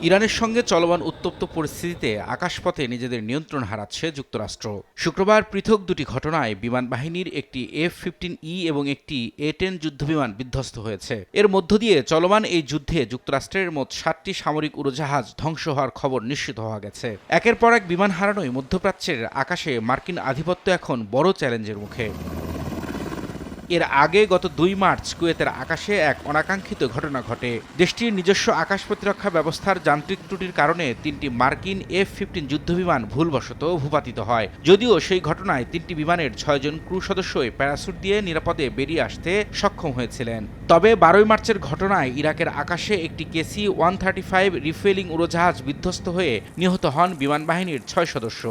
ইরানের সঙ্গে চলমান উত্তপ্ত পরিস্থিতিতে আকাশপথে নিজেদের নিয়ন্ত্রণ হারাচ্ছে যুক্তরাষ্ট্র। শুক্রবার পৃথক দুটি ঘটনায় বিমান বাহিনীর একটি F-15E এবং একটি A-10 যুদ্ধবিমান বিধ্বস্ত হয়েছে। এর মধ্য দিয়ে চলমান এই যুদ্ধে যুক্তরাষ্ট্রের মোট 7টি সামরিক উড়োজাহাজ ধ্বংস হওয়ার খবর নিশ্চিত হওয়া গেছে। একের পর এক বিমান হারানোয় মধ্যপ্রাচ্যের আকাশে মার্কিন আধিপত্য এখন বড় চ্যালেঞ্জের মুখে। এর আগে গত 2 মার্চ কুয়েতের আকাশে এক অনাকাঙ্ক্ষিত ঘটনা ঘটে। দেশটির নিজস্ব আকাশ প্রতিরক্ষা ব্যবস্থার যান্ত্রিক ত্রুটির কারণে 3টি মার্কিন F-15 যুদ্ধবিমান ভুলবশত ভূপাতিত হয়। যদিও সেই ঘটনায় 3টি বিমানের 6 জন ক্রু সদস্যই প্যারাসুট দিয়ে নিরাপদে বেরিয়ে আসতে সক্ষম হয়েছিলেন। তবে 12 মার্চের ঘটনায় ইরাকের আকাশে একটি KC-135 রিফুয়েলিং উড়োজাহাজ বিধ্বস্ত হয়ে নিহত হন বিমান বাহিনীর 6 সদস্য।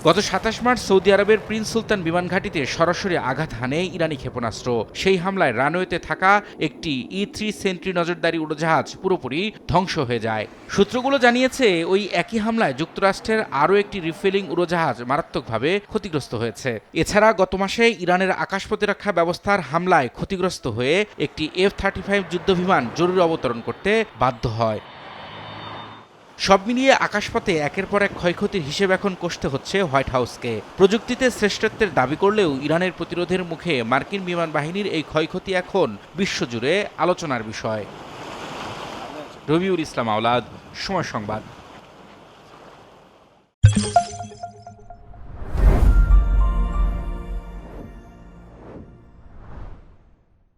গত 27 মার্চ সৌদি আরবের প্রিন্স সুলতান বিমান ঘাঁটিতে সরাসরি আঘাত হানে ইরানি ক্ষেপণাস্ত্র। সেই হামলায় রানওয়েতে থাকা একটি E-3 সেন্ট্রি নজরদারি উড়োজাহাজ পুরোপুরি ধ্বংস হয়ে যায়। সূত্রগুলো জানিয়েছে, ওই একই হামলায় যুক্তরাষ্ট্রের আরও একটি রিফুয়েলিং উড়োজাহাজ মারাত্মকভাবে ক্ষতিগ্রস্ত হয়েছে। এছাড়া গত মাসে ইরানের আকাশ প্রতিরক্ষা ব্যবস্থার হামলায় ক্ষতিগ্রস্ত হয়ে একটি F-35 যুদ্ধবিমান জরুরি অবতরণ করতে বাধ্য হয়। সব মিলিয়ে আকাশপথে একের পর এক ক্ষয়ক্ষতির হিসেব এখন কষতে হচ্ছে হোয়াইট হাউসকে। প্রযুক্তিতে শ্রেষ্ঠত্বের দাবি করলেও ইরানের প্রতিরোধের মুখে মার্কিন বিমান বাহিনীর এই ক্ষয়ক্ষতি এখন বিশ্বজুড়ে আলোচনার বিষয়। রবিউল ইসলাম আওলাদ, সময় সংবাদ।